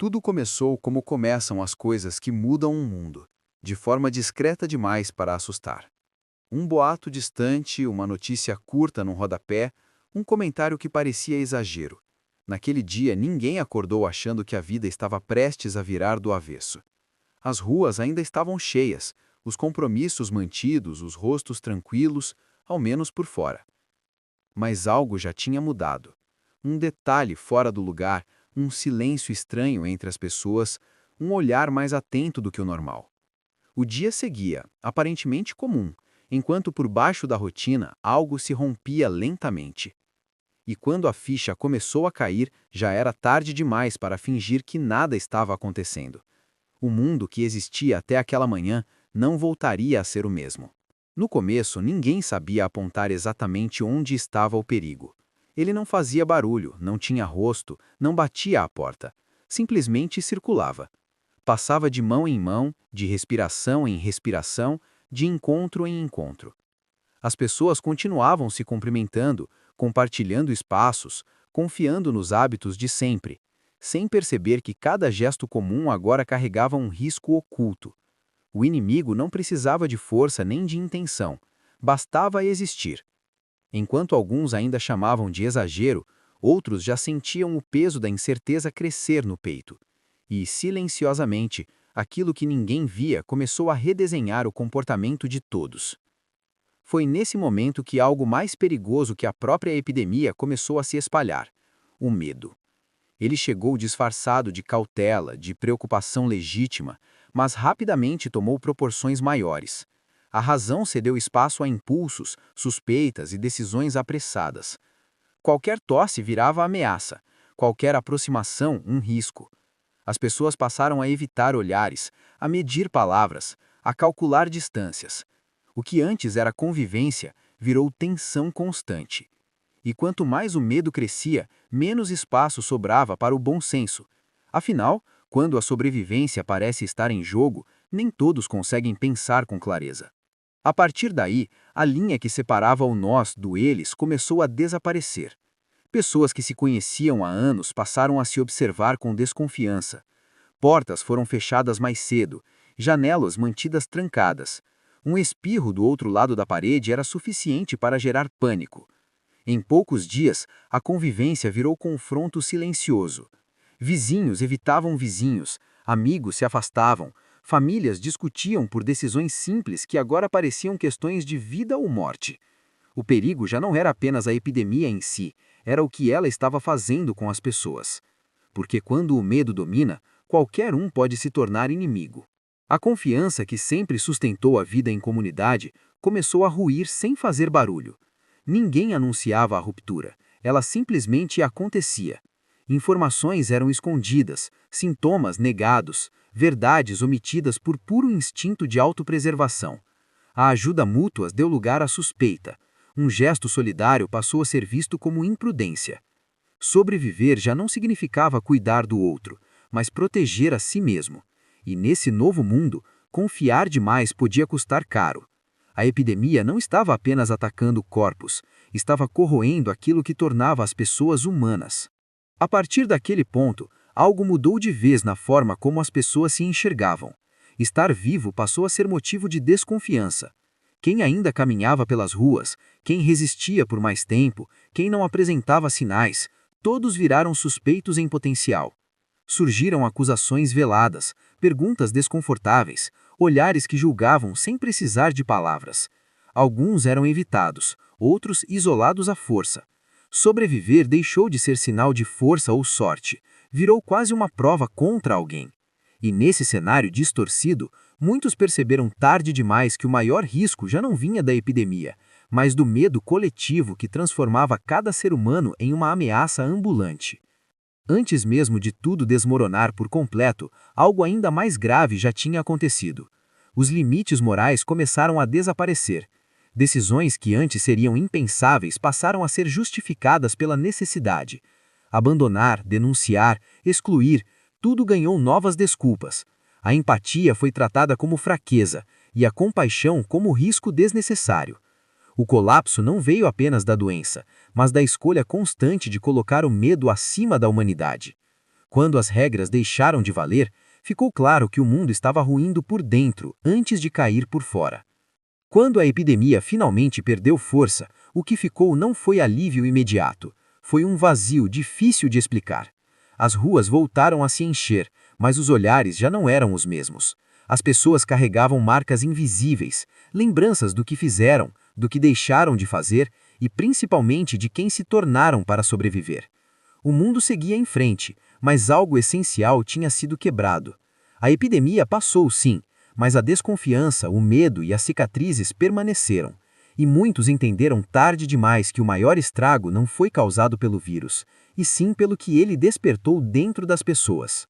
Tudo começou como começam as coisas que mudam um mundo, de forma discreta demais para assustar. Um boato distante, uma notícia curta num rodapé, um comentário que parecia exagero. Naquele dia, ninguém acordou achando que a vida estava prestes a virar do avesso. As ruas ainda estavam cheias, os compromissos mantidos, os rostos tranquilos, ao menos por fora. Mas algo já tinha mudado. Um detalhe fora do lugar, um silêncio estranho entre as pessoas, um olhar mais atento do que o normal. O dia seguia, aparentemente comum, enquanto por baixo da rotina algo se rompia lentamente. E quando a ficha começou a cair, já era tarde demais para fingir que nada estava acontecendo. O mundo que existia até aquela manhã não voltaria a ser o mesmo. No começo, ninguém sabia apontar exatamente onde estava o perigo. Ele não fazia barulho, não tinha rosto, não batia à porta. Simplesmente circulava. Passava de mão em mão, de respiração em respiração, de encontro em encontro. As pessoas continuavam se cumprimentando, compartilhando espaços, confiando nos hábitos de sempre, sem perceber que cada gesto comum agora carregava um risco oculto. O inimigo não precisava de força nem de intenção, bastava existir. Enquanto alguns ainda chamavam de exagero, outros já sentiam o peso da incerteza crescer no peito. E, silenciosamente, aquilo que ninguém via começou a redesenhar o comportamento de todos. Foi nesse momento que algo mais perigoso que a própria epidemia começou a se espalhar: o medo. Ele chegou disfarçado de cautela, de preocupação legítima, mas rapidamente tomou proporções maiores. A razão cedeu espaço a impulsos, suspeitas e decisões apressadas. Qualquer tosse virava ameaça, qualquer aproximação um risco. As pessoas passaram a evitar olhares, a medir palavras, a calcular distâncias. O que antes era convivência virou tensão constante. E quanto mais o medo crescia, menos espaço sobrava para o bom senso. Afinal, quando a sobrevivência parece estar em jogo, nem todos conseguem pensar com clareza. A partir daí, a linha que separava o nós do eles começou a desaparecer. Pessoas que se conheciam há anos passaram a se observar com desconfiança. Portas foram fechadas mais cedo, janelas mantidas trancadas. Um espirro do outro lado da parede era suficiente para gerar pânico. Em poucos dias, a convivência virou confronto silencioso. Vizinhos evitavam vizinhos, amigos se afastavam, famílias discutiam por decisões simples que agora pareciam questões de vida ou morte. O perigo já não era apenas a epidemia em si, era o que ela estava fazendo com as pessoas. Porque quando o medo domina, qualquer um pode se tornar inimigo. A confiança que sempre sustentou a vida em comunidade começou a ruir sem fazer barulho. Ninguém anunciava a ruptura, ela simplesmente acontecia. Informações eram escondidas, sintomas negados, verdades omitidas por puro instinto de autopreservação. A ajuda mútua deu lugar à suspeita. Um gesto solidário passou a ser visto como imprudência. Sobreviver já não significava cuidar do outro, mas proteger a si mesmo. E nesse novo mundo, confiar demais podia custar caro. A epidemia não estava apenas atacando corpos, estava corroendo aquilo que tornava as pessoas humanas. A partir daquele ponto, algo mudou de vez na forma como as pessoas se enxergavam. Estar vivo passou a ser motivo de desconfiança. Quem ainda caminhava pelas ruas, quem resistia por mais tempo, quem não apresentava sinais, todos viraram suspeitos em potencial. Surgiram acusações veladas, perguntas desconfortáveis, olhares que julgavam sem precisar de palavras. Alguns eram evitados, outros isolados à força. Sobreviver deixou de ser sinal de força ou sorte, virou quase uma prova contra alguém. E nesse cenário distorcido, muitos perceberam tarde demais que o maior risco já não vinha da epidemia, mas do medo coletivo que transformava cada ser humano em uma ameaça ambulante. Antes mesmo de tudo desmoronar por completo, algo ainda mais grave já tinha acontecido. Os limites morais começaram a desaparecer. Decisões que antes seriam impensáveis passaram a ser justificadas pela necessidade. Abandonar, denunciar, excluir, tudo ganhou novas desculpas. A empatia foi tratada como fraqueza e a compaixão como risco desnecessário. O colapso não veio apenas da doença, mas da escolha constante de colocar o medo acima da humanidade. Quando as regras deixaram de valer, ficou claro que o mundo estava ruindo por dentro, antes de cair por fora. Quando a epidemia finalmente perdeu força, o que ficou não foi alívio imediato. Foi um vazio difícil de explicar. As ruas voltaram a se encher, mas os olhares já não eram os mesmos. As pessoas carregavam marcas invisíveis, lembranças do que fizeram, do que deixaram de fazer e principalmente de quem se tornaram para sobreviver. O mundo seguia em frente, mas algo essencial tinha sido quebrado. A epidemia passou, sim, mas a desconfiança, o medo e as cicatrizes permaneceram. E muitos entenderam tarde demais que o maior estrago não foi causado pelo vírus, e sim pelo que ele despertou dentro das pessoas.